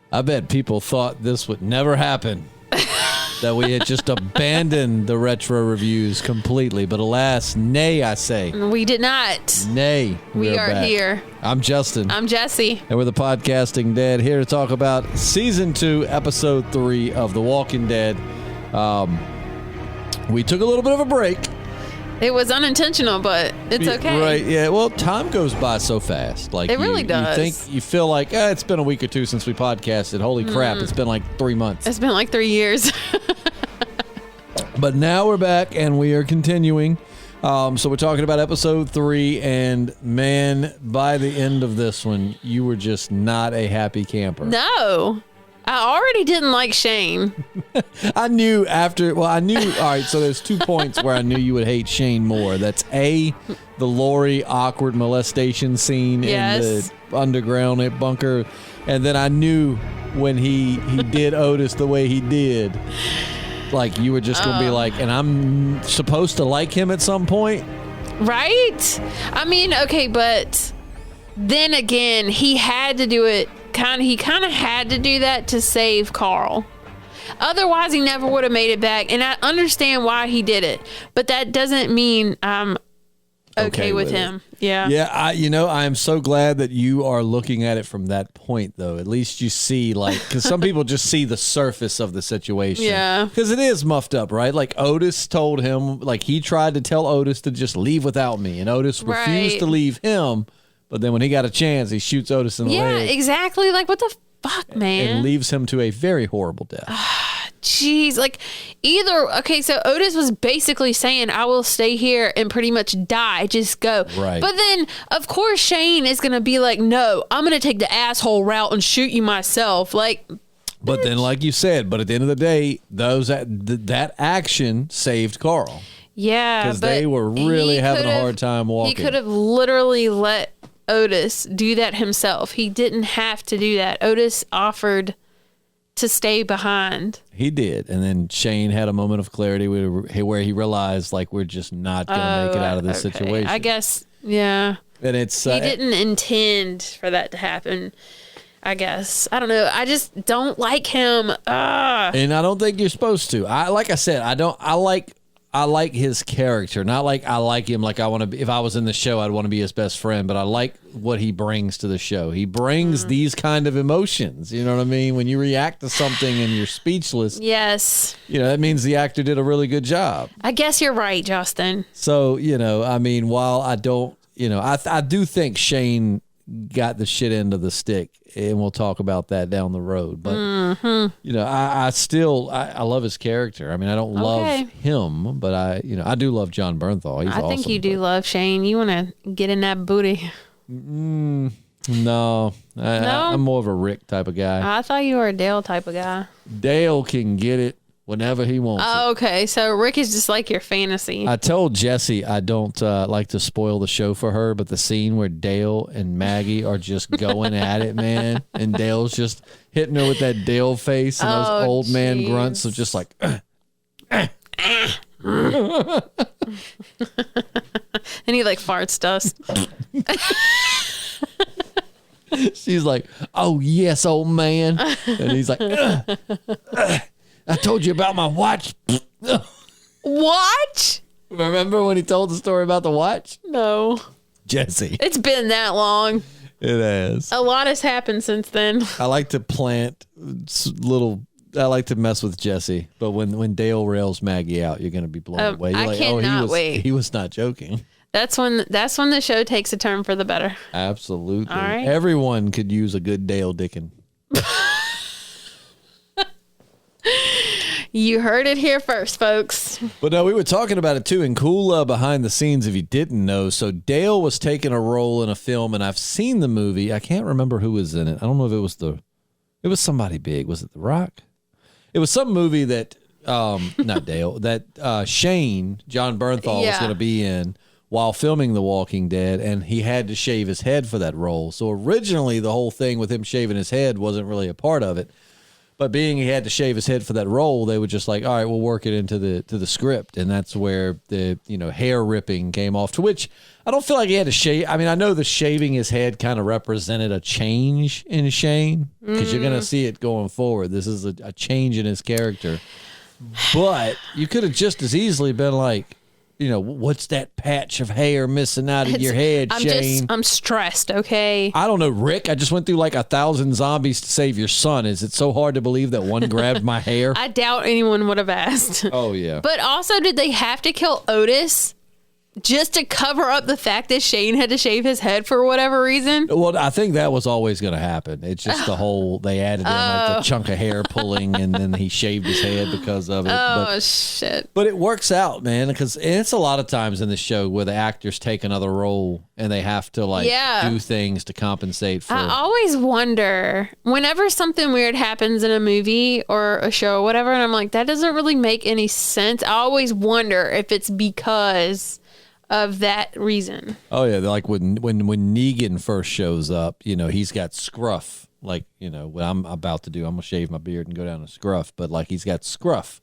I bet people thought this would never happen. That we had just abandoned the retro reviews completely. But alas, nay, I say. We did not. Nay. We are back. here. I'm Justin. I'm Jessi. And we're the Podcasting Dead, here to talk about Season 2, Episode 3 of The Walking Dead. We took a little bit of a break. It was unintentional, but it's okay. Right, yeah. Well, time goes by so fast. Like it really does. You feel like, it's been a week or two since we podcasted. Holy crap, it's been like 3 months. It's been like 3 years. But now we're back, and we are continuing. So we're talking about Episode 3, and man, by the end of this one, you were just not a happy camper. No. I already didn't like Shane. I knew, all right, so there's 2 points where I knew you would hate Shane more. That's A, the Lori awkward molestation scene in the underground bunker. And then I knew when he did Otis the way he did, like you were just going to be like, and I'm supposed to like him at some point? Right? I mean, okay, but then again, he had to do it. He kind of had to do that to save Carl. Otherwise, he never would have made it back. And I understand why he did it, but that doesn't mean I'm okay with him. Yeah. Yeah. I am so glad that you are looking at it from that point, though. At least you see, because some people just see the surface of the situation. Yeah. Because it is muffed up, right? Like Otis told him, he tried to tell Otis to just leave without me, and Otis refused to leave him. But then when he got a chance, he shoots Otis in the leg. Yeah, exactly. Like, what the fuck, man? And leaves him to a very horrible death. Jeez. So Otis was basically saying, I will stay here and pretty much die. Just go. Right. But then, of course, Shane is going to be like, no, I'm going to take the asshole route and shoot you myself. But then, like you said, at the end of the day, that action saved Carl. Yeah. Because they were really having a hard time walking. He could have literally let Otis do that himself. He didn't have to do that. Otis offered to stay behind. He did. And then Shane had a moment of clarity where he realized, we're just not going to make it out of this situation. I guess, yeah. And it's he didn't intend for that to happen, I guess. I don't know. I just don't like him. And I don't think you're supposed to. Like I said, I like his character, not like I like him like I want to be. If I was in the show, I'd want to be his best friend, but I like what he brings to the show. He brings these kind of emotions. You know what I mean? When you react to something and you're speechless. Yes. That means the actor did a really good job. I guess you're right, Justin. So, while I don't, I do think Shane got the shit end of the stick, and we'll talk about that down the road. But I still love his character. I mean, I don't love him, but I do love John Bernthal. He's awesome. I think you do love Shane. You want to get in that booty? No, I'm more of a Rick type of guy. I thought you were a Dale type of guy. Dale can get it whenever he wants it. Okay, so Rick is just like your fantasy. I told Jessi I don't like to spoil the show for her, but the scene where Dale and Maggie are just going at it, man, and Dale's just hitting her with that Dale face and those old man grunts of just like... And he farts dust. She's like, oh, yes, old man. And he's like, I told you about my watch. What? Remember when he told the story about the watch? No. Jessi. It's been that long. It has. A lot has happened since then. I like to I like to mess with Jessi, but when Dale rails Maggie out, you're going to be blown away. You're I cannot wait. He was not joking. That's when the show takes a turn for the better. Absolutely. All right. Everyone could use a good Dale Dickin. You heard it here first, folks. But no, we were talking about it too in cool behind the scenes if you didn't know. So Dale was taking a role in a film, and I've seen the movie. I can't remember who was in it. I don't know if it was somebody big. Was it The Rock? It was some movie that, not Dale, that Shane, John Bernthal, was going to be in while filming The Walking Dead, and he had to shave his head for that role. So originally the whole thing with him shaving his head wasn't really a part of it. But being he had to shave his head for that role, they were just like, all right, we'll work it into the script. And that's where the, hair ripping came off, to which I don't feel like he had to shave. I mean, I know the shaving his head kind of represented a change in Shane, because you're going to see it going forward. This is a change in his character. But you could have just as easily been like, what's that patch of hair missing out of your head, Shane? I'm stressed, okay? I don't know, Rick. I just went through like 1,000 zombies to save your son. Is it so hard to believe that one grabbed my hair? I doubt anyone would have asked. Oh, yeah. But also, did they have to kill Otis just to cover up the fact that Shane had to shave his head for whatever reason? Well, I think that was always going to happen. It's just the whole, they added in like the chunk of hair pulling, and then he shaved his head because of it. Shit. But it works out, man, because it's a lot of times in the show where the actors take another role and they have to do things to compensate for. I always wonder, whenever something weird happens in a movie or a show or whatever, and I'm like, that doesn't really make any sense. I always wonder if it's because of that reason. Oh yeah, like when Negan first shows up, he's got scruff. Like, what I'm about to do, I'm gonna shave my beard and go down to scruff. But like, he's got scruff.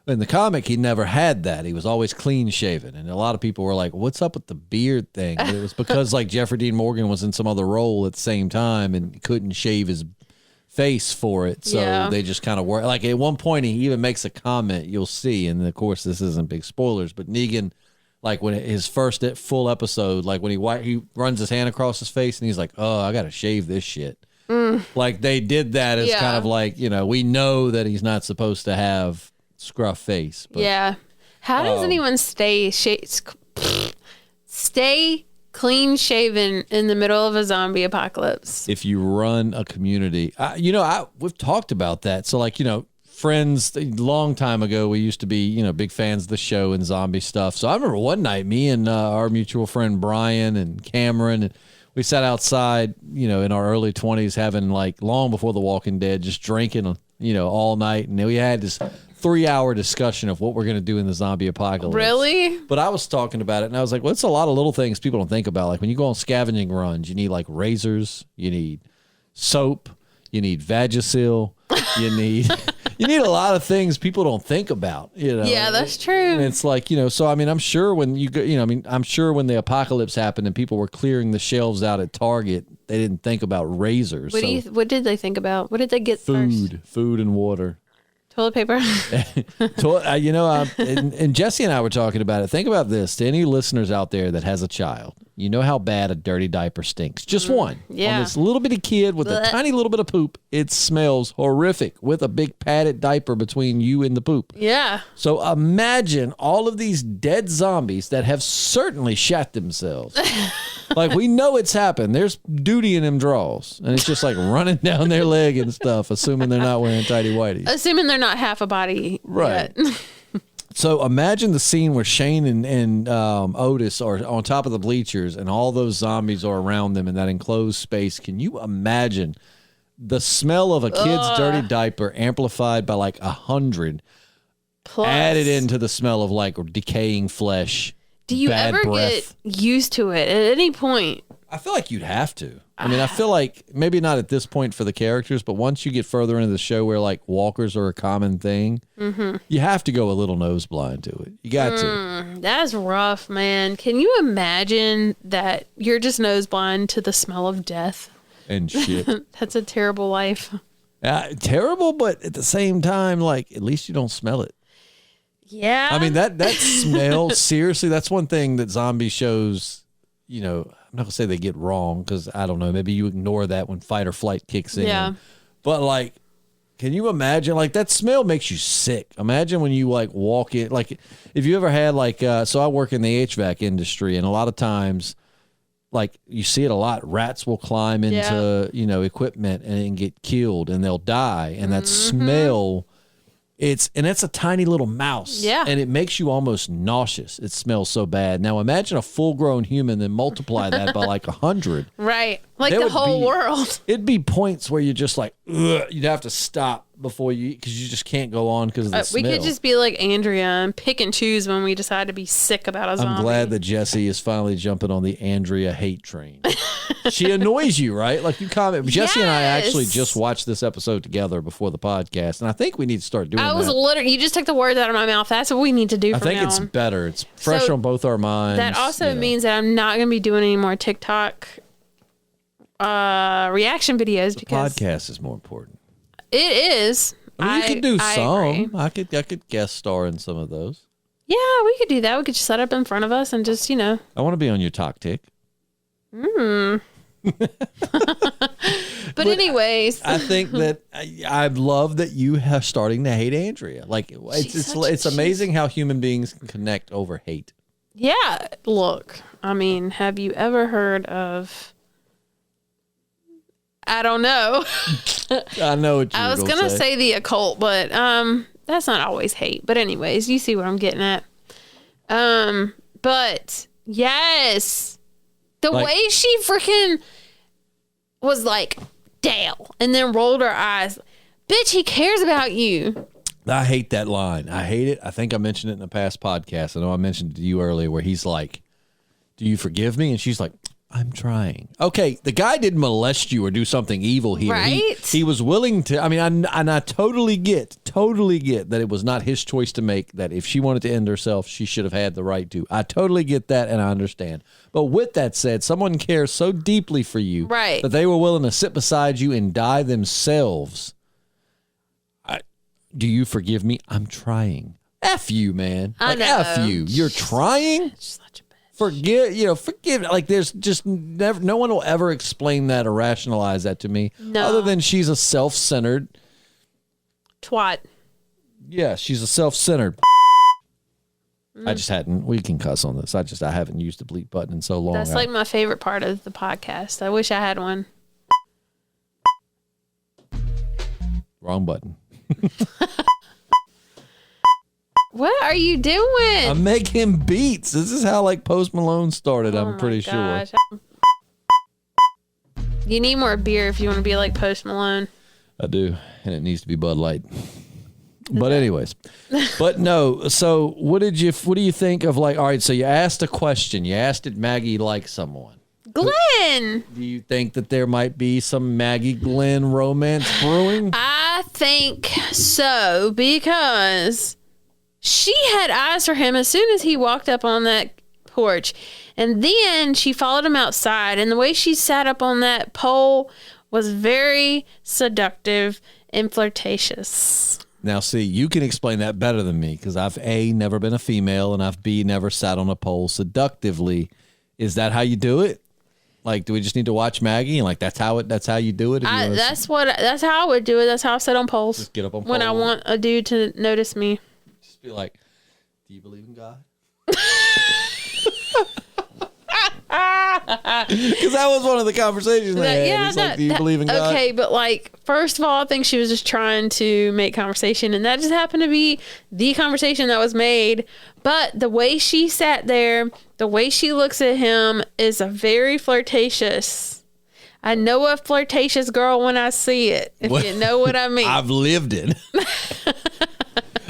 In the comic, he never had that. He was always clean shaven, and a lot of people were like, "What's up with the beard thing?" But it was because like Jeffrey Dean Morgan was in some other role at the same time and couldn't shave his face for it, so they just kind of work. Like at one point, he even makes a comment. You'll see, and of course, this isn't big spoilers, but Negan. Like when his first full episode, like when he runs his hand across his face and he's like, "Oh, I got to shave this shit." Like they did that as kind of like, we know that he's not supposed to have scruff face. But, how does anyone stay clean shaven in the middle of a zombie apocalypse? If you run a community, we've talked about that. So like, friends, a long time ago, we used to be, big fans of the show and zombie stuff. So I remember one night, me and our mutual friend Brian and Cameron, and we sat outside, in our early 20s, having like long before The Walking Dead, just drinking, all night. And we had this 3-hour discussion of what we're going to do in the zombie apocalypse. Really? But I was talking about it, and I was like, well, it's a lot of little things people don't think about. Like when you go on scavenging runs, you need like razors, you need soap, you need Vagisil, you need a lot of things people don't think about, Yeah, that's true. And it's like, so I mean, I'm sure when you go, I'm sure when the apocalypse happened and people were clearing the shelves out at Target, they didn't think about razors. What did they think about? What did they get first? Food and water. Toilet paper. And Jessi and I were talking about it. Think about this. To any listeners out there that has a child, you know how bad a dirty diaper stinks. Just one. Yeah. On this little bitty kid with a tiny little bit of poop, it smells horrific with a big padded diaper between you and the poop. Yeah. So imagine all of these dead zombies that have certainly shat themselves. Like, we know it's happened. There's duty in them draws. And it's just like running down their leg and stuff, assuming they're not wearing tighty whities. Assuming they're not half a body. Right. So imagine the scene where Shane and Otis are on top of the bleachers and all those zombies are around them in that enclosed space. Can you imagine the smell of a kid's dirty diaper amplified by like 100 plus added into the smell of like decaying flesh? Do you ever breath. get used to it at any point? I feel like you'd have to. I mean, I feel like maybe not at this point for the characters, but once you get further into the show where like walkers are a common thing, you have to go a little nose blind to it. You got to. That's rough, man. Can you imagine that you're just nose blind to the smell of death? And shit. That's a terrible life. Terrible, but at the same time, like, at least you don't smell it. Yeah. I mean, that smell, seriously, that's one thing that zombie shows, I'm not going to say they get wrong because, I don't know, maybe you ignore that when fight or flight kicks in. Yeah. But, like, can you imagine, like, that smell makes you sick. Imagine when you, like, walk in, like, if you ever had, like, so I work in the HVAC industry, and a lot of times, like, you see it a lot. Rats will climb into, equipment and get killed, and they'll die. And that smell... It's a tiny little mouse. Yeah. And it makes you almost nauseous. It smells so bad. Now imagine a full-grown human and multiply that by like 100. Right. Like the whole world. It'd be points where you're just like, you'd have to stop before you eat because you just can't go on because of the smell. We could just be like Andrea and pick and choose when we decide to be sick about a zombie. I'm glad that Jessi is finally jumping on the Andrea hate train. She annoys you, right? Like you comment. Jessi and I actually just watched this episode together before the podcast, and I think we need to start doing that. Literally, you just took the words out of my mouth. That's what we need to do from now on. I think it's better. It's fresh on both our minds. That also means that I'm not going to be doing any more TikTok reaction videos because the podcast is more important. It is. I mean, you could do some. Agree. I could guest star in some of those. Yeah, we could do that. We could just set up in front of us and just, I want to be on your talk tick. But anyways, I think that I love that you are starting to hate Andrea. Like it's amazing how human beings can connect over hate. Yeah, look. I mean, have you ever heard of? I don't know. I know what I was gonna say the occult, but that's not always hate. But anyways, you see what I'm getting at. But yes, the way she freaking was like Dale, and then rolled her eyes. Bitch, he cares about you. I hate that line. I hate it. I think I mentioned it in a past podcast. I know I mentioned it to you earlier where he's like, "Do you forgive me?" And she's like, "I'm trying." Okay, the guy didn't molest you or do something evil here. Right? He was willing to. I mean, I totally get that it was not his choice to make, that if she wanted to end herself, she should have had the right to. I totally get that, and I understand. But with that said, someone cares so deeply for you that they were willing to sit beside you and die themselves. Do you forgive me? I'm trying. F you, man. Like, F you. You're trying? Forgive. Like, there's just never, no one will ever explain that or rationalize that to me. No. Other than she's a self-centered twat. Yeah, she's a self-centered. I just hadn't. We can cuss on this. I haven't used the bleep button in so long. That's like my favorite part of the podcast. I wish I had one. Wrong button. What are you doing? I'm making beats. This is how like Post Malone started. I'm pretty sure. You need more beer if you want to be like Post Malone. I do, and it needs to be Bud Light. But anyways, but no. So what do you think of like? All right, so you asked a question. You asked, did Maggie like someone? Glenn. Do you think that there might be some Maggie Glenn romance brewing? I think so, because she had eyes for him as soon as he walked up on that porch. And then she followed him outside. And the way she sat up on that pole was very seductive and flirtatious. Now, see, you can explain that better than me, because I've A, never been a female, and I've B, never sat on a pole seductively. Is that how you do it? Like, do we just need to watch Maggie and like that's how you do it? That's how I would do it. That's how I sit on poles. Just get up on when I want a dude to notice me. Just be like, "Do you believe in God?" Because that was one of the conversations they had. It's like, do you believe in God? Okay, but like, first of all, I think she was just trying to make conversation, and that just happened to be the conversation that was made. But the way she sat there, the way she looks at him is a very flirtatious. I know a flirtatious girl when I see it, if you know what I mean. I've lived it.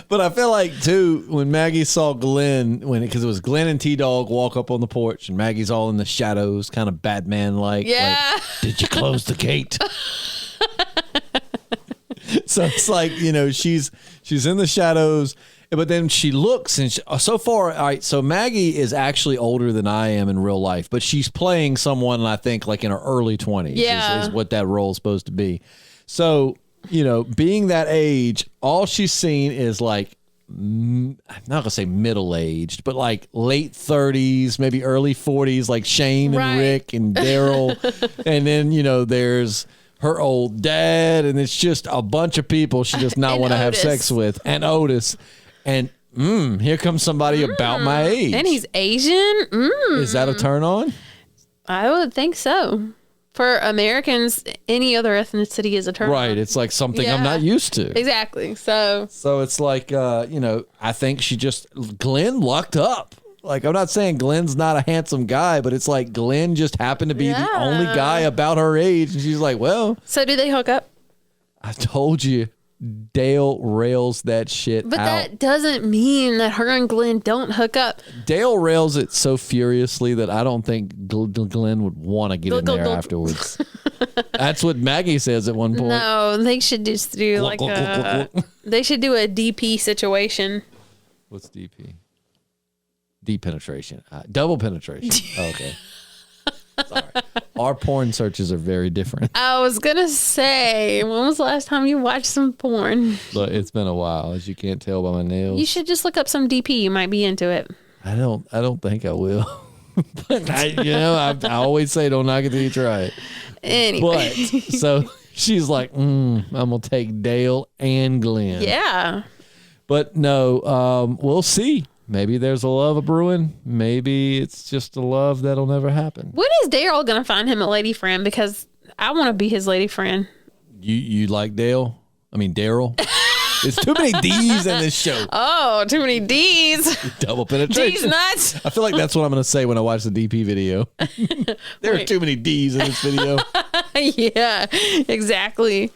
But I feel like, too, when Maggie saw Glenn, because it was Glenn and T-Dog walk up on the porch, and Maggie's all in the shadows, kind of Batman-like. Yeah. Like, did you close the gate? So it's like, she's in the shadows, but then she looks, and so far, all right, so Maggie is actually older than I am in real life, but she's playing someone, I think, like in her early 20s is what that role is supposed to be. So... being that age, all she's seen is like, I'm not gonna say middle-aged, but like late 30s, maybe early 40s, like Shane and Rick and Daryl. And then, there's her old dad, and it's just a bunch of people she does not want to have sex with. And Otis. And here comes somebody about my age. And he's Asian. Is that a turn on? I would think so. For Americans, any other ethnicity is a turn on. Right. It's like something I'm not used to. Exactly. So it's like, I think Glenn lucked up. Like, I'm not saying Glenn's not a handsome guy, but it's like Glenn just happened to be the only guy about her age. And she's like, well. So do they hook up? I told you, Dale rails that shit But out. that doesn't mean that her and Glenn don't hook up. Dale rails it so furiously that I don't think Glenn would want to get in there afterwards. That's what Maggie says at one point. No, they should just do like they should do a DP situation. What's DP? Deep penetration. Double penetration. Oh, okay. Sorry. Our porn searches are very different. I was going to say, when was the last time you watched some porn? But it's been a while, as you can't tell by my nails. You should just look up some DP. You might be into it. I don't think I will. But I always say don't knock it till you try it. Anyway. But so she's like, I'm gonna take Dale and Glenn. Yeah. But no, we'll see. Maybe there's a love brewing. Maybe it's just a love that'll never happen. When is Daryl gonna find him a lady friend? Because I want to be his lady friend. You like Dale? I mean Daryl. There's too many D's in this show. Oh, too many D's. Double penetration. D's nuts. I feel like that's what I'm going to say when I watch the DP video. There are too many D's in this video. Yeah, exactly.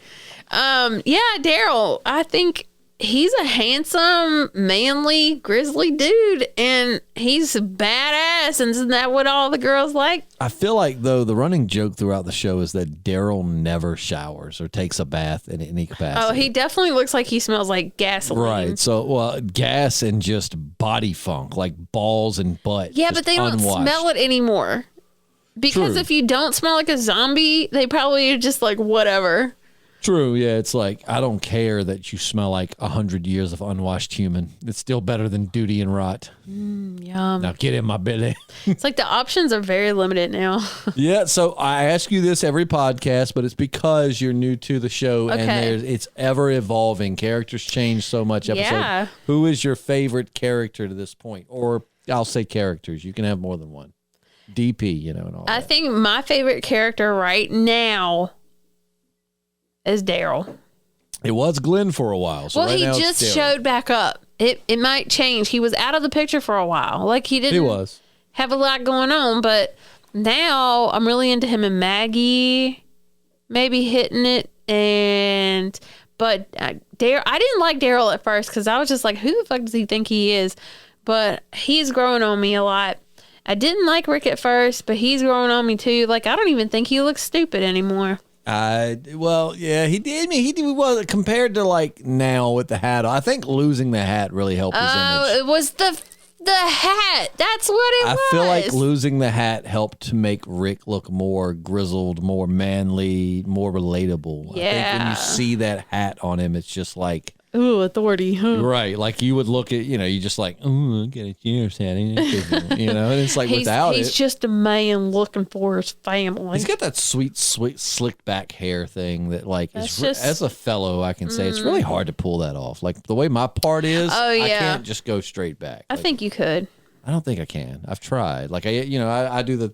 Yeah, Daryl, I think he's a handsome, manly, grizzly dude, and he's badass. And isn't that what all the girls like? I feel like, though, the running joke throughout the show is that Daryl never showers or takes a bath in any capacity. Oh, he definitely looks like he smells like gasoline. Right. So, well, gas and just body funk, like balls and butt. Yeah, but they don't smell it anymore. Because if you don't smell like a zombie, they probably are just like, whatever. True, yeah. It's like, I don't care that you smell like 100 years of unwashed human. It's still better than duty and rot. Yum. Now get in my belly. It's like the options are very limited now. Yeah, so I ask you this every podcast, but it's because you're new to the show and it's ever evolving. Characters change so much episode. Yeah. Who is your favorite character to this point? Or I'll say characters. You can have more than one. DP, and all that. I think my favorite character right now is Daryl. It was Glenn for a while. So he just showed back up. It might change. He was out of the picture for a while. Like he didn't have a lot going on, but now I'm really into him and Maggie maybe hitting it. But Daryl, I didn't like Daryl at first because I was just like, who the fuck does he think he is? But he's growing on me a lot. I didn't like Rick at first, but he's growing on me too. Like, I don't even think he looks stupid anymore. Well, yeah, he did. I mean, he was compared to like now with the hat. I think losing the hat really helped his image. Oh, it was the hat. That's what it was. I feel like losing the hat helped to make Rick look more grizzled, more manly, more relatable. Yeah. I think when you see that hat on him, it's just like, ooh, authority. Huh? Right. Like you would look at, you just like, oh, get a cheers hat. And it's like he's just a man looking for his family. He's got that sweet, slicked back hair thing that like, as a fellow, I can say it's really hard to pull that off. Like the way my part is, I can't just go straight back. I think you could. I don't think I can. I've tried. Like I do,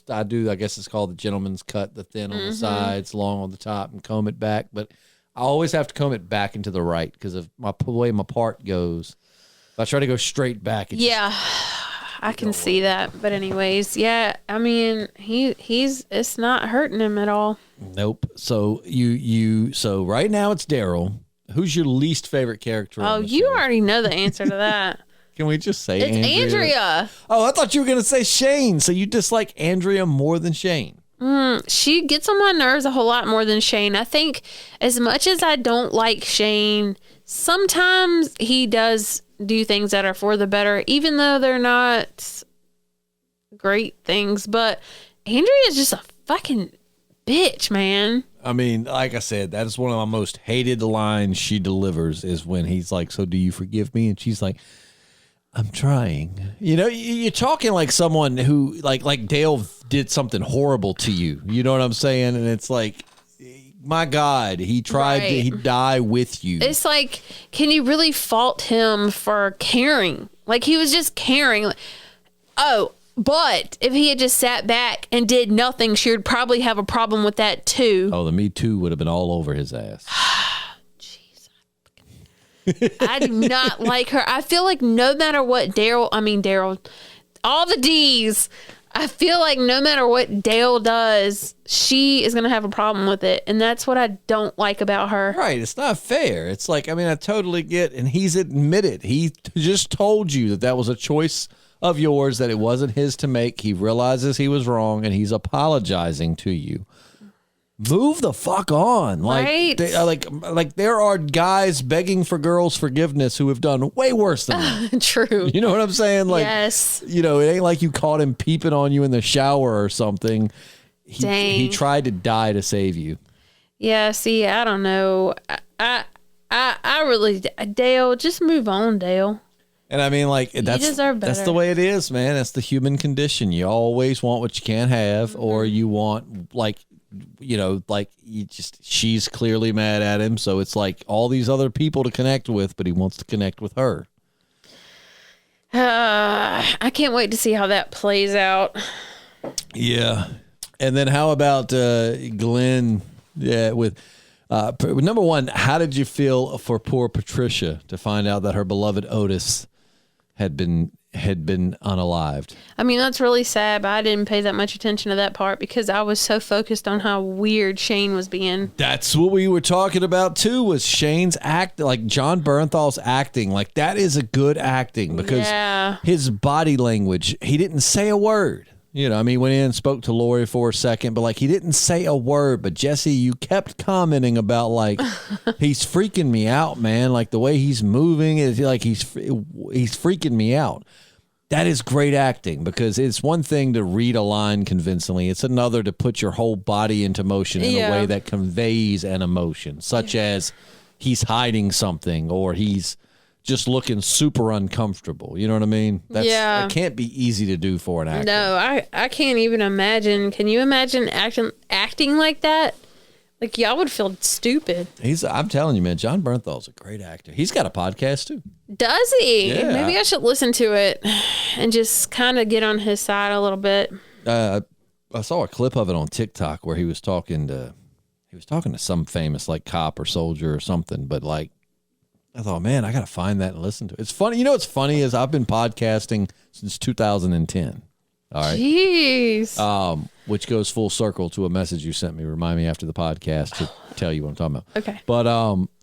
I guess it's called the gentleman's cut, the thin on the sides, long on the top, and comb it back. But I always have to comb it back into the right because of the way my part goes. If I try to go straight back, I can see that. But anyways, yeah, I mean, it's not hurting him at all. Nope. So so right now it's Daryl. Who's your least favorite character? Oh, you already know the answer to that. Can we just say it's Andrea? Oh, I thought you were going to say Shane. So you dislike Andrea more than Shane? She gets on my nerves a whole lot more than Shane. I think as much as I don't like Shane, sometimes he does do things that are for the better, even though they're not great things. But Andrea is just a fucking bitch, man. I mean, like I said, that is one of my most hated lines she delivers is when he's like, so do you forgive me? And she's like, I'm trying. You're talking like someone who, like Dale did something horrible to you. You know what I'm saying? And it's like, my God, he tried to he die with you. It's like, can you really fault him for caring? Like, he was just caring. But if he had just sat back and did nothing, she would probably have a problem with that too. Oh, the Me Too would have been all over his ass. I do not like her. I feel like no matter what Daryl, all the D's, I feel like no matter what Dale does, she is going to have a problem with it. And that's what I don't like about her. Right. It's not fair. It's like, I mean, I totally get, and he's admitted. He just told you that that was a choice of yours, that it wasn't his to make. He realizes he was wrong, and he's apologizing to you. Move the fuck on. Like, right? Like there are guys begging for girls' forgiveness who have done way worse than that. True. You know what I'm saying? Like, yes. You know, it ain't like you caught him peeping on you in the shower or something. He tried to die to save you. Yeah. See, I don't know. I really, Dale, just move on, Dale. And I mean, like, you deserve better. That's the way it is, man. That's the human condition. You always want what you can't have, or you want, like, you know, like, she's clearly mad at him, so it's like all these other people to connect with, but he wants to connect with her. I can't wait to see how that plays out. Yeah. And then how about Glenn? Yeah, with number one, how did you feel for poor Patricia to find out that her beloved Otis had been unalived? I mean, that's really sad, but I didn't pay that much attention to that part because I was so focused on how weird Shane was being. That's what we were talking about too, was Shane's act, like John Bernthal's acting. Like, that is a good acting because his body language, he didn't say a word. You know, I mean, he went in and spoke to Lori for a second, but like, he didn't say a word. But Jessi, you kept commenting about, like, he's freaking me out, man. Like, the way he's moving is like he's freaking me out. That is great acting, because it's one thing to read a line convincingly. It's another to put your whole body into motion in a way that conveys an emotion, such as he's hiding something or he's just looking super uncomfortable. You know what I mean? That can't be easy to do for an actor. No, I can't even imagine. Can you imagine acting like that? Like, y'all would feel stupid. I'm telling you, man, John Bernthal's a great actor. He's got a podcast too. Does he? Yeah. Maybe I should listen to it and just kind of get on his side a little bit. I saw a clip of it on TikTok where he was talking to some famous, like, cop or soldier or something, but like, I thought, man, I got to find that and listen to it. It's funny. You know what's funny is I've been podcasting since 2010. All right. Jeez. Which goes full circle to a message you sent me. Remind me after the podcast to tell you what I'm talking about. Okay. But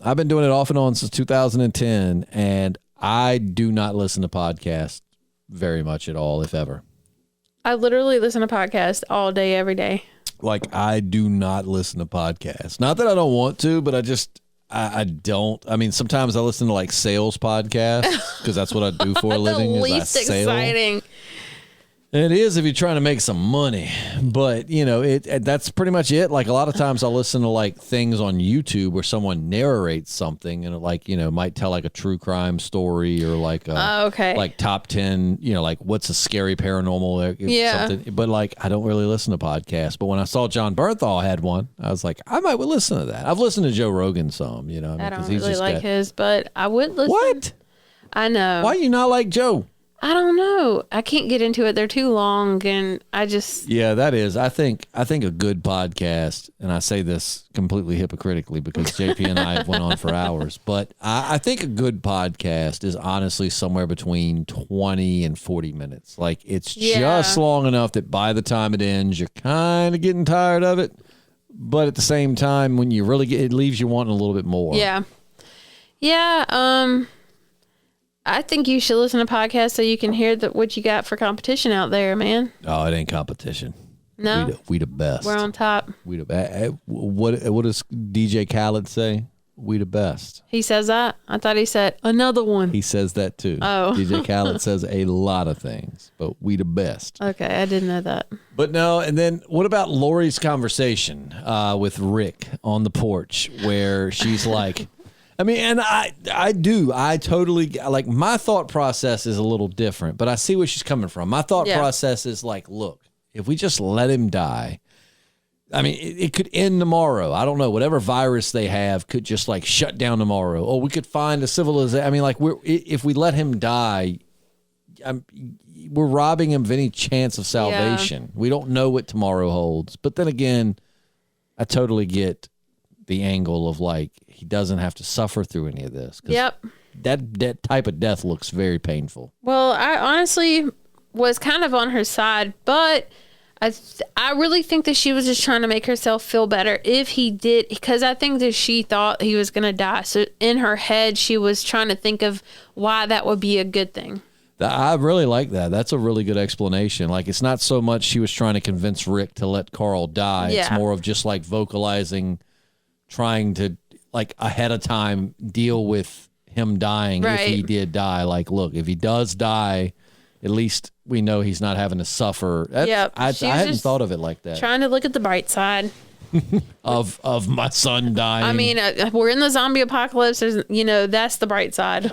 I've been doing it off and on since 2010, and I do not listen to podcasts very much at all, if ever. I literally listen to podcasts all day, every day. Like, I do not listen to podcasts. Not that I don't want to, but I don't. I mean, sometimes I listen to, like, sales podcasts because that's what I do for a living. The least exciting. It is if you're trying to make some money, but you know, that's pretty much it. Like, a lot of times I'll listen to, like, things on YouTube where someone narrates something and it, like, you know, might tell, like, a true crime story or like like top 10, you know, like, what's a scary paranormal something. But like, I don't really listen to podcasts. But when I saw John Bernthal had one, I was like, I might listen to that. I've listened to Joe Rogan some, you know. I don't really like his, but I would listen. What? I know. Why you not like Joe? I don't know. I can't get into it. They're too long, and I just... Yeah, that is. I think a good podcast, and I say this completely hypocritically because JP and I went on for hours, but I think a good podcast is honestly somewhere between 20 and 40 minutes. Like, it's just long enough that by the time it ends, you're kind of getting tired of it, but at the same time, when you really it leaves you wanting a little bit more. Yeah. Yeah, I think you should listen to podcasts so you can hear what you got for competition out there, man. Oh, it ain't competition. No, we the best. We're on top. We the best. What does DJ Khaled say? We the best. He says that? I thought he said another one. He says that too. Oh. DJ Khaled says a lot of things, but we the best. Okay, I didn't know that. But no, and then what about Lori's conversation with Rick on the porch where she's like, I mean, and I totally, like, my thought process is a little different, but I see where she's coming from. My thought process is like, look, if we just let him die, I mean, it could end tomorrow. I don't know. Whatever virus they have could just, like, shut down tomorrow. Or we could find a civilization. I mean, like, if we let him die, we're robbing him of any chance of salvation. Yeah. We don't know what tomorrow holds. But then again, I totally get the angle of, like, he doesn't have to suffer through any of this. Yep. That type of death looks very painful. Well, I honestly, was kind of on her side, but I really think that she was just trying to make herself feel better if he did, because I think that she thought he was going to die. So in her head, she was trying to think of why that would be a good thing. I really like that. That's a really good explanation. Like, it's not so much she was trying to convince Rick to let Carl die. Yeah. It's more of just like vocalizing, trying to like ahead of time deal with him dying if he did die. Like, look, if he does die, at least we know he's not having to suffer. I hadn't thought of it like that. Trying to look at the bright side of my son dying. I mean, we're in the zombie apocalypse. That's the bright side.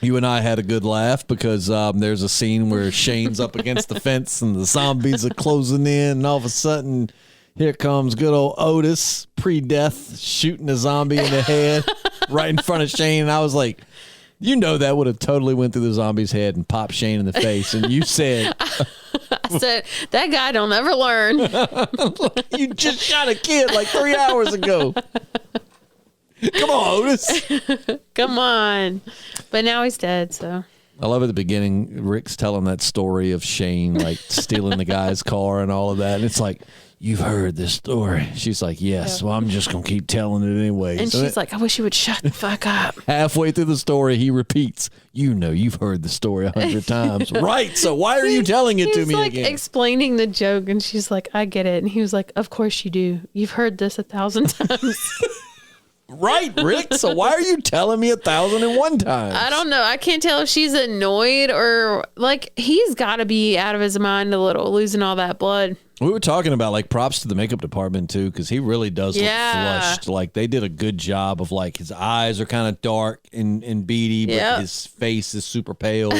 You and I had a good laugh because there's a scene where Shane's up against the fence and the zombies are closing in, and all of a sudden, here comes good old Otis, pre-death, shooting a zombie in the head right in front of Shane. And I was like, that would have totally went through the zombie's head and popped Shane in the face. And you said... I said, that guy don't ever learn. You just shot a kid like 3 hours ago. Come on, Otis. Come on. But now he's dead, so... I love at the beginning, Rick's telling that story of Shane, like, stealing the guy's car and all of that. And it's like... You've heard this story. She's like, yes. Well, I'm just going to keep telling it anyway. And she's like, I wish you would shut the fuck up. Halfway through the story, he repeats, you've heard the story 100 times. Right. So why are you telling it to me like again? Explaining the joke. And she's like, I get it. And he was like, of course you do. You've heard this 1,000 times. Right, Rick. So why are you telling me 1,001 times? I don't know. I can't tell if she's annoyed or like he's got to be out of his mind a little, losing all that blood. We were talking about like props to the makeup department too, because he really does look flushed. Like they did a good job of like his eyes are kind of dark and beady, but his face is super pale.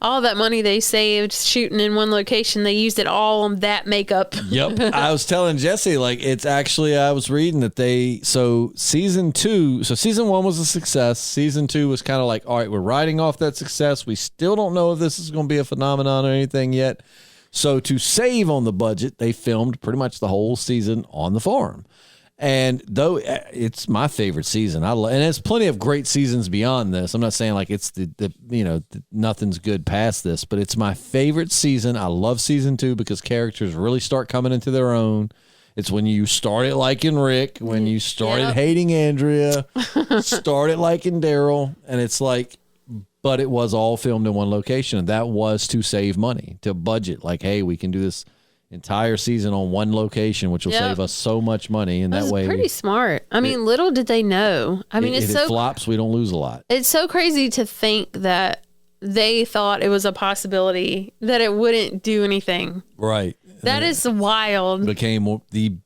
All that money they saved shooting in one location, they used it all on that makeup. Yep. I was telling Jessi, like it's actually, I was reading that season 1 was a success. Season 2 was kind of like, all right, we're riding off that success. We still don't know if this is going to be a phenomenon or anything yet. So to save on the budget, they filmed pretty much the whole season on the farm. And though it's my favorite season, and there's plenty of great seasons beyond this. I'm not saying like it's nothing's good past this, but it's my favorite season. I love season 2 because characters really start coming into their own. It's when you started liking Rick, when you started hating Andrea, started liking Daryl, and it's like, but it was all filmed in one location, and that was to save money, to budget. Like, hey, we can do this entire season on one location, which will save us so much money, and that way, pretty smart. I mean, little did they know. I mean, if it flops, we don't lose a lot. It's so crazy to think that they thought it was a possibility that it wouldn't do anything. Right. That is wild. It became the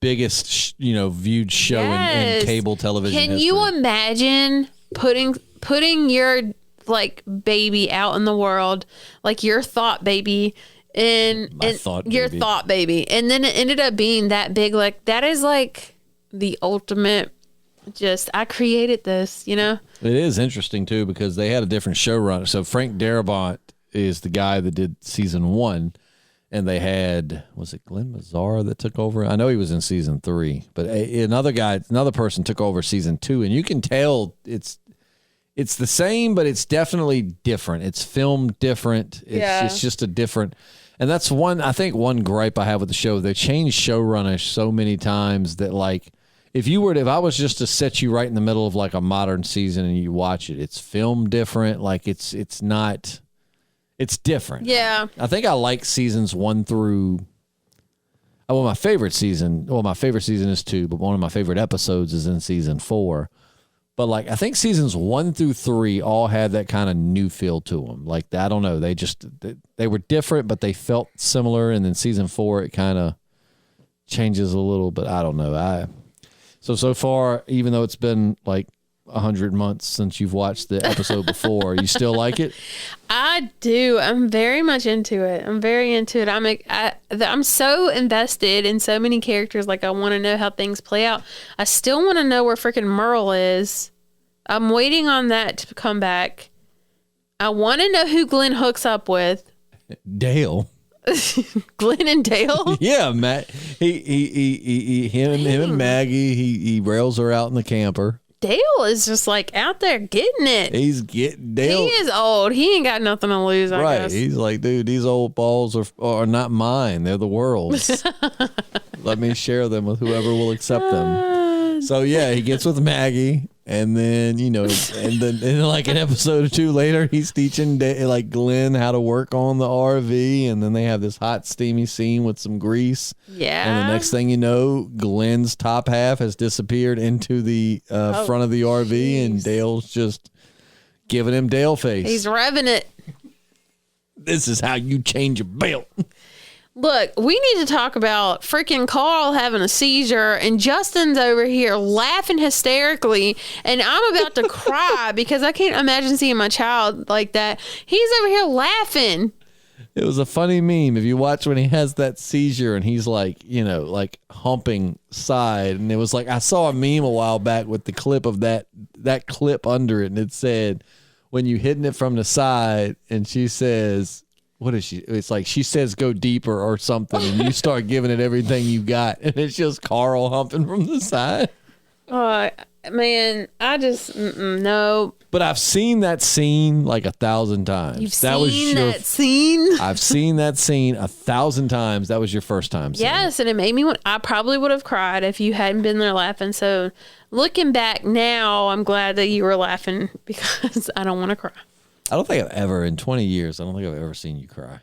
biggest, viewed show in cable television Can history. you imagine putting your like baby out in the world, like your thought baby, thought baby, and then it ended up being that big? Like that is like the ultimate. Just I created this, It is interesting too because they had a different showrunner. So Frank Darabont is the guy that did season 1, and they had, was it Glenn Mazzara that took over? I know he was in season 3, but another person took over season 2, and you can tell it's the same, but it's definitely different. It's filmed different. It's just a different, and that's one gripe I have with the show. They changed showrunners so many times that like, if I was just to set you right in the middle of like a modern season and you watch it, it's filmed different. Like it's different. Yeah. I think I like seasons 1 through, my favorite season is 2, but one of my favorite episodes is in season 4. But like, I think seasons 1 through 3 all had that kind of new feel to them. Like, I don't know. They were different, but they felt similar. And then season 4, it kind of changes a little, but I don't know. So far, even though it's been like 100 months since you've watched the episode before, you still like it? I do. I'm very much into it. I'm very into it. I'm so invested in so many characters. Like I want to know how things play out. I still want to know where freaking Merle is. I'm waiting on that to come back. I want to know who Glenn hooks up with. Dale. Glenn and Dale? Yeah, Matt. Him and Maggie. He rails her out in the camper. Dale is just like out there getting it. He's getting Dale. He is old. He ain't got nothing to lose, I Right. guess. He's like, dude, these old balls are not mine. They're the world's. Let me share them with whoever will accept them. So yeah, he gets with Maggie, and then and then like an episode or two later, he's teaching like Glenn how to work on the RV, and then they have this hot, steamy scene with some grease. Yeah. And the next thing you know, Glenn's top half has disappeared into the front of the RV, and Dale's just giving him Dale face. He's revving it. This is how you change a belt. Look, we need to talk about freaking Carl having a seizure, and Justin's over here laughing hysterically, and I'm about to cry because I can't imagine seeing my child like that. He's over here laughing. It was a funny meme. If you watch when he has that seizure and he's like, like humping side, and it was like, I saw a meme a while back with the clip of that clip under it, and it said, when you hitting it from the side, and she says, what is she? It's like she says go deeper or something, and you start giving it everything you got, and it's just Carl humping from the side. Man, I just no. But I've seen that scene like 1,000 times. You've seen that scene? I've seen that scene 1,000 times. That was your first time seeing Yes, and it made me I probably would have cried if you hadn't been there laughing. So looking back now, I'm glad that you were laughing because I don't want to cry. I don't think I've ever, in 20 years, I don't think I've ever seen you cry.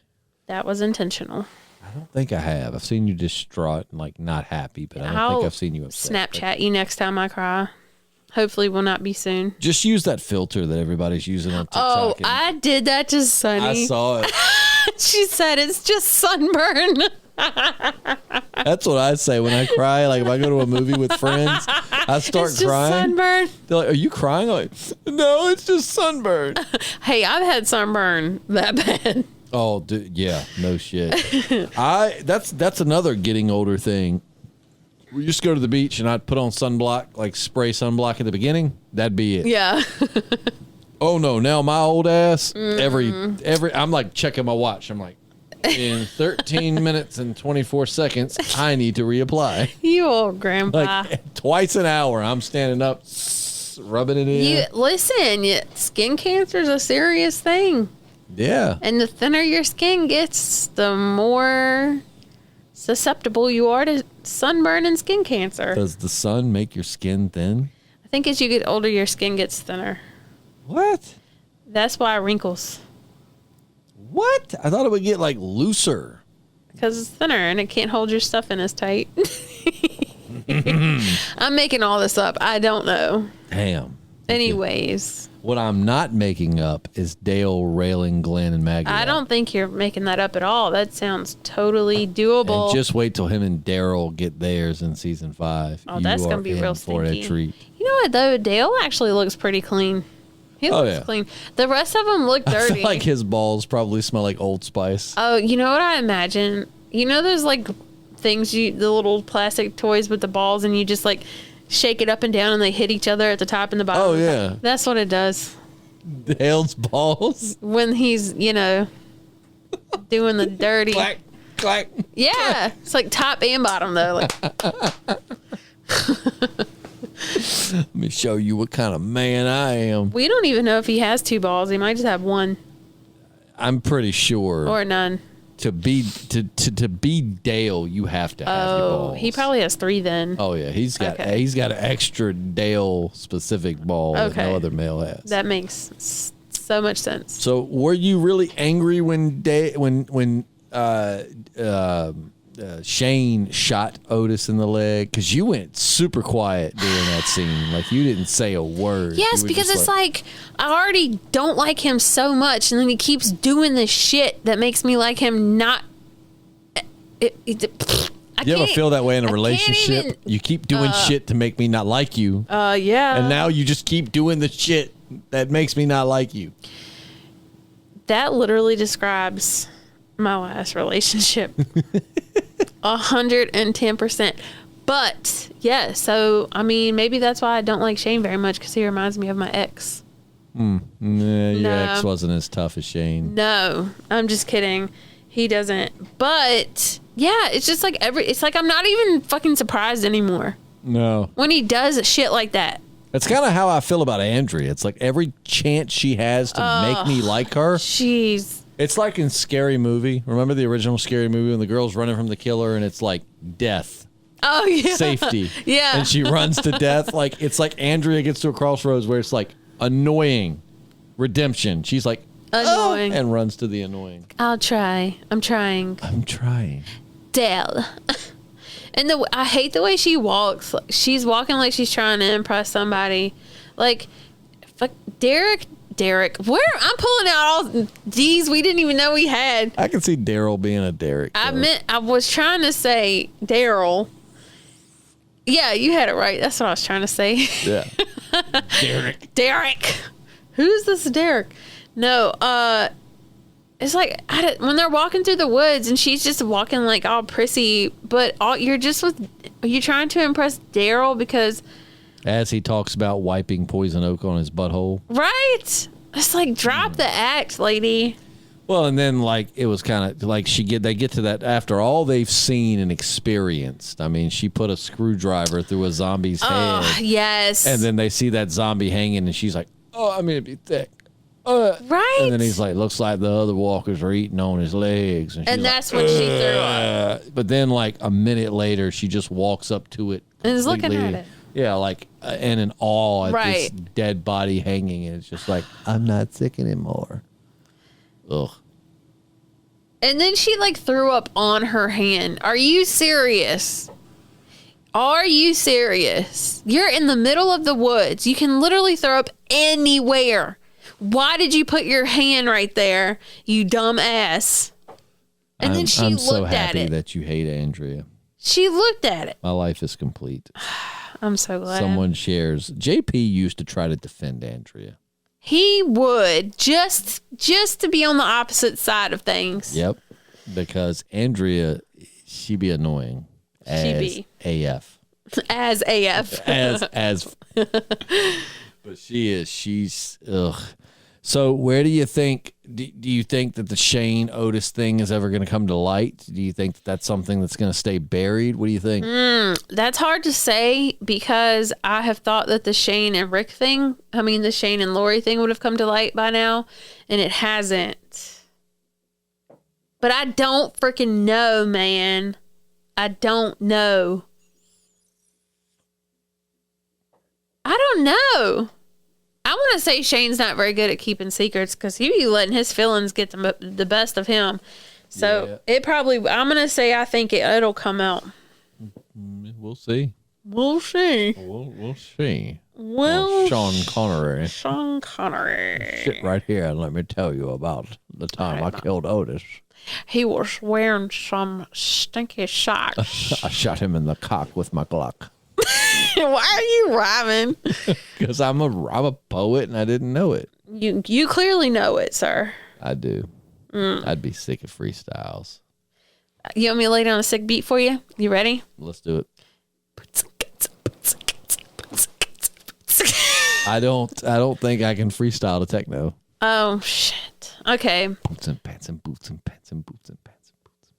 That was intentional. I don't think I have. I've seen you distraught and like not happy, but I don't think I've seen you upset. Snapchat you next time I cry. Hopefully will not be soon. Just use that filter that everybody's using on TikTok. Oh, I did that to Sunny. I saw it. She said it's just sunburn. That's what I say when I cry. Like if I go to a movie with friends, I start it's just crying. Sunburn. They're like, "Are you crying?" I'm like, no, it's just sunburn. Hey, I've had sunburn that bad. Oh, dude, yeah, no shit. That's another getting older thing. We used to go to the beach and I'd put on sunblock, like spray sunblock at the beginning. That'd be it. Yeah. Oh no, now my old ass, every I'm like checking my watch. I'm like, in 13 minutes and 24 seconds, I need to reapply. You old grandpa. Like twice an hour, I'm standing up, rubbing it in. Listen, skin cancer is a serious thing. Yeah. And the thinner your skin gets, the more susceptible you are to sunburn and skin cancer. Does the sun make your skin thin? I think as you get older, your skin gets thinner. What? That's why wrinkles. What? I thought it would get like looser. Because it's thinner and it can't hold your stuff in as tight. I'm making all this up. I don't know. Damn. Anyways. What I'm not making up is Dale railing Glenn and Maggie. I don't think you're making that up at all. That sounds totally doable. And just wait till him and Daryl get theirs in season 5. Oh, that's going to be real for stinky. a treat. You know what, though? Dale actually looks pretty clean. He looks clean. The rest of them look dirty. I feel like his balls probably smell like Old Spice. Oh, you know what I imagine? You know those, like, things, the little plastic toys with the balls, and you just, like, shake it up and down, and they hit each other at the top and the bottom? Oh, yeah. That's what it does. Dale's balls? When he's, doing the dirty. Clack, clack. Yeah. It's like top and bottom, though. Like. Let me show you what kind of man I am. We don't even know if he has 2 balls. He might just have 1. I'm pretty sure. Or none. To be Dale, you have to have your balls. He probably has 3 then. Oh yeah, he's got an extra Dale specific ball that no other male has. That makes so much sense. So, were you really angry when Shane shot Otis in the leg? Because you went super quiet during that scene. Like, you didn't say a word. Yes, because it's like, I already don't like him so much, and then he keeps doing this shit that makes me like him not... You ever feel that way in a relationship? You keep doing shit to make me not like you. Yeah. And now you just keep doing the shit that makes me not like you. That literally describes my last relationship. 110%. But yeah, so I mean, maybe that's why I don't like Shane very much, because he reminds me of my ex. Your ex wasn't as tough as Shane. No, I'm just kidding. He doesn't. But yeah, it's just like it's like I'm not even fucking surprised anymore. No. When he does shit like that. It's kind of how I feel about Andrea. It's like every chance she has to make me like her. Jeez. It's like in Scary Movie. Remember the original Scary Movie when the girl's running from the killer and it's like death. Oh, yeah. Safety. Yeah. And she runs to death. Like, it's like Andrea gets to a crossroads where it's like annoying redemption. She's like, annoying. And runs to the annoying. I'll try. I'm trying. Dale. And I hate the way she walks. She's walking like she's trying to impress somebody. Like, fuck, Derek. Where? I'm pulling out all D's we didn't even know we had. I can see Daryl being a Derek. I was trying to say Daryl. Yeah, you had it right. That's what I was trying to say. Yeah. Derek. Who's this Derek? No, it's like when they're walking through the woods and she's just walking like all prissy, but you're trying to impress Daryl because as he talks about wiping poison oak on his butthole. Right. It's like drop the act, lady. Well, and then like it was kind of like they get to that after all they've seen and experienced. I mean, she put a screwdriver through a zombie's head. Yes. And then they see that zombie hanging and she's like, "Oh, I'm gonna be thick." Right. And then he's like, "Looks like the other walkers are eating on his legs." And that's when she threw up. But then like a minute later, she just walks up to it and is looking at it. Yeah, like and in awe at right. this dead body hanging, and it's just like, I'm not sick anymore. Ugh. And then she like threw up on her hand. Are you serious? Are you serious? You're in the middle of the woods. You can literally throw up anywhere. Why did you put your hand right there, you dumb ass? And then she looked at it. I'm so happy that you hate Andrea. She looked at it. My life is complete. I'm so glad. Someone shares. JP used to try to defend Andrea. He would just to be on the opposite side of things. Yep. Because Andrea, she be annoying. As AF. As AF. as. But she's ugh. So where do you think, do you think that the Shane Otis thing is ever going to come to light? Do you think that that's something that's going to stay buried? What do you think? That's hard to say because I have thought that the Shane and Rick thing, the Shane and Lori thing would have come to light by now, and it hasn't. But I don't freaking know, man. I don't know. I don't know. I want to say Shane's not very good at keeping secrets because he be letting his feelings get the best of him. So it probably, I'm going to say I think it'll come out. We'll see. We'll see. We'll see. Well, Sean Connery. Sit right here and let me tell you about the time I killed Otis. He was wearing some stinky socks. I shot him in the cock with my Glock. Why are you rhyming? Because I'm a poet and I didn't know it. You clearly know it, sir. I do. I'd be sick of freestyles. You want me to lay down a sick beat for you? You ready? Let's do it. I don't think I can freestyle to techno. Oh shit. Okay. Boots and pants and boots and pants and boots and pants and boots.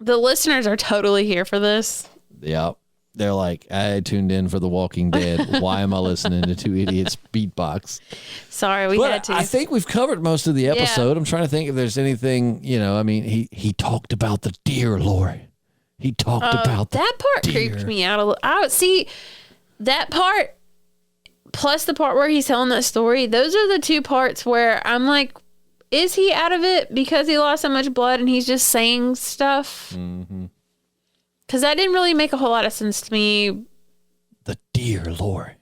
The listeners are totally here for this. Yep. They're like, I tuned in for The Walking Dead. Why am I listening to two idiots beatbox? Sorry, we had to. I think we've covered most of the episode. I'm trying to think if there's anything, he talked about the deer, Lori. He talked about that part deer. creeped me out a little. I see that part plus the part where he's telling that story. Those are the two parts where I'm like, is he out of it because he lost so much blood and he's just saying stuff? Mm-hmm. Because that didn't really make a whole lot of sense to me. The deer, Lori.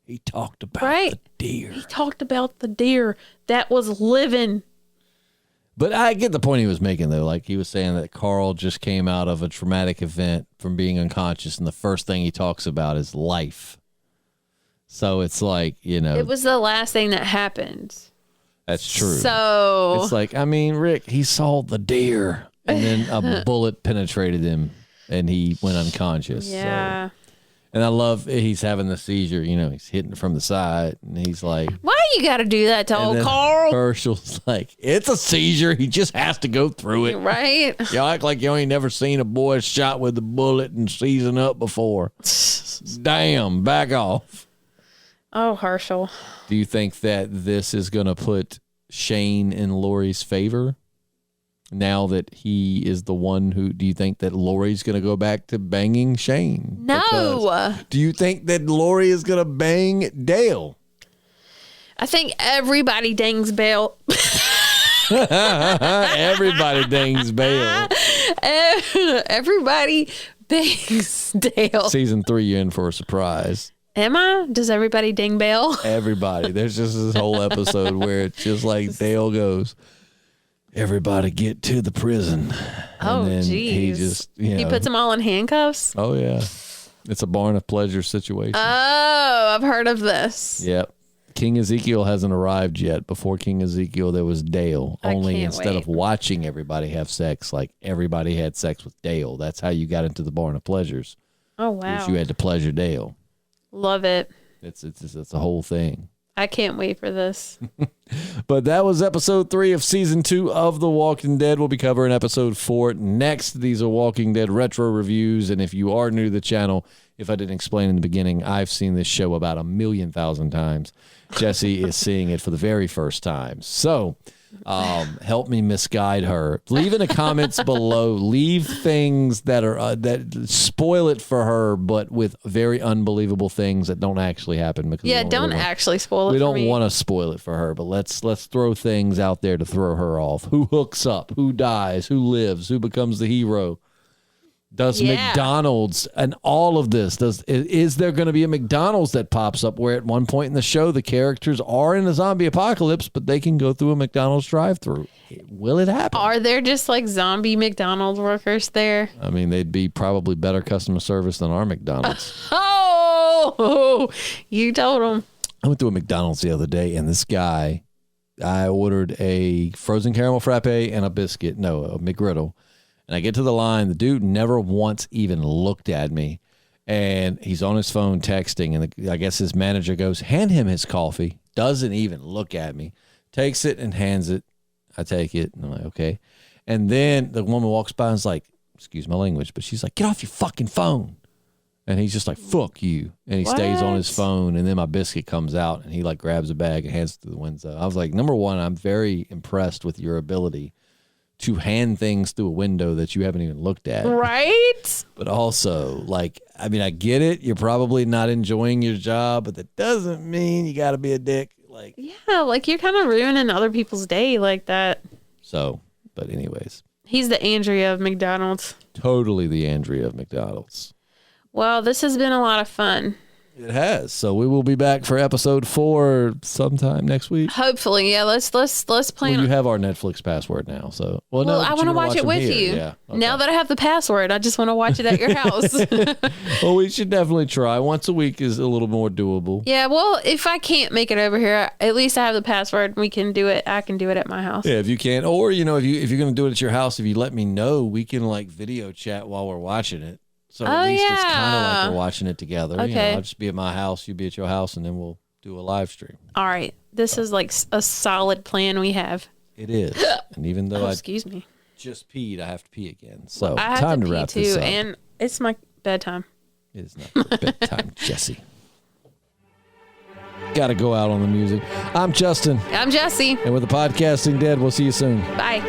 He talked about the deer. He talked about the deer that was living. But I get the point he was making, though. Like, he was saying that Carl just came out of a traumatic event from being unconscious, and the first thing he talks about is life. So it's like, It was the last thing that happened. That's true. So it's like, Rick, he saw the deer, and then a bullet penetrated him. And he went unconscious. Yeah. So. And I love he's having the seizure. He's hitting from the side. And he's like, why you got to do that to old Carl? Herschel's like, it's a seizure. He just has to go through it. Right. Y'all act like you ain't never seen a boy shot with a bullet and season up before. Damn, back off. Oh, Herschel. Do you think that this is going to put Shane in Lori's favor? Now that he is the one who, do you think that Lori's going to go back to banging Shane? No. Because do you think that Lori is going to bang Dale? I think everybody dings Bale. Everybody dings Bale. Everybody bangs Dale. Season 3, you're in for a surprise. Am I? Does everybody ding Bale? Everybody. There's just this whole episode where it's just like Dale goes, everybody get to the prison. Oh, and then he jeez. just, He puts them all in handcuffs? Oh, yeah. It's a barn of pleasure situation. Oh, I've heard of this. Yep. King Ezekiel hasn't arrived yet. Before King Ezekiel, there was Dale. Only instead of watching everybody have sex, like everybody had sex with Dale. That's how you got into the barn of pleasures. Oh, wow. You had to pleasure Dale. Love it. It's a whole thing. I can't wait for this. But that was episode 3 of season 2 of The Walking Dead. We'll be covering episode 4 next. These are Walking Dead retro reviews. And if you are new to the channel, if I didn't explain in the beginning, I've seen this show about 1,000,000 times. Jessi is seeing it for the very first time. So help me misguide her. Leave in the comments below. Leave things that are that spoil it for her, but with very unbelievable things that don't actually happen. Because don't actually spoil it. We for don't me. want to spoil it for her, but let's throw things out there to throw her off. Who hooks up? Who dies? Who lives? Who becomes the hero? Does McDonald's and all of this, is there going to be a McDonald's that pops up where at one point in the show the characters are in a zombie apocalypse, but they can go through a McDonald's drive-through? Will it happen? Are there just like zombie McDonald's workers there? I mean, they'd be probably better customer service than our McDonald's. Oh, you told them. I went to a McDonald's the other day, and this guy, I ordered a frozen caramel frappe and a McGriddle. And I get to the line. The dude never once even looked at me. And he's on his phone texting. And I guess his manager goes, hand him his coffee. Doesn't even look at me. Takes it and hands it. I take it. And I'm like, okay. And then the woman walks by and is like, excuse my language, but she's like, get off your fucking phone. And he's just like, fuck you. And he stays on his phone. And then my biscuit comes out. And he like grabs a bag and hands it through the window. I was like, number one, I'm very impressed with your ability to hand things through a window that you haven't even looked at. Right? But also, like, I mean, I get it. You're probably not enjoying your job, but that doesn't mean you got to be a dick. Like, yeah, like you're kind of ruining other people's day like that. So, but anyways. He's the Andrea of McDonald's. Totally the Andrea of McDonald's. Well, this has been a lot of fun. It has. So we will be back for episode 4 sometime next week. Hopefully, yeah. Let's plan. Well, you have our Netflix password now, so no, I want to watch it with you. Yeah, okay. Now that I have the password, I just want to watch it at your house. Well, we should definitely try. Once a week is a little more doable. Yeah. Well, if I can't make it over here, at least I have the password. We can do it. I can do it at my house. Yeah, if you can, or if you're going to do it at your house, if you let me know, we can like video chat while we're watching it. So at least it's kind of like we're watching it together. Okay. I'll just be at my house, you be at your house, and then we'll do a live stream. All right. This is like a solid plan we have. It is. And even though excuse me, just peed, I have to pee again. So I have time to to pee wrap too, this up. and it's my bedtime. It is not your bedtime, Jessi. Got to go out on the music. I'm Justin. I'm Jessi. And with the Podcasting Dead, we'll see you soon. Bye.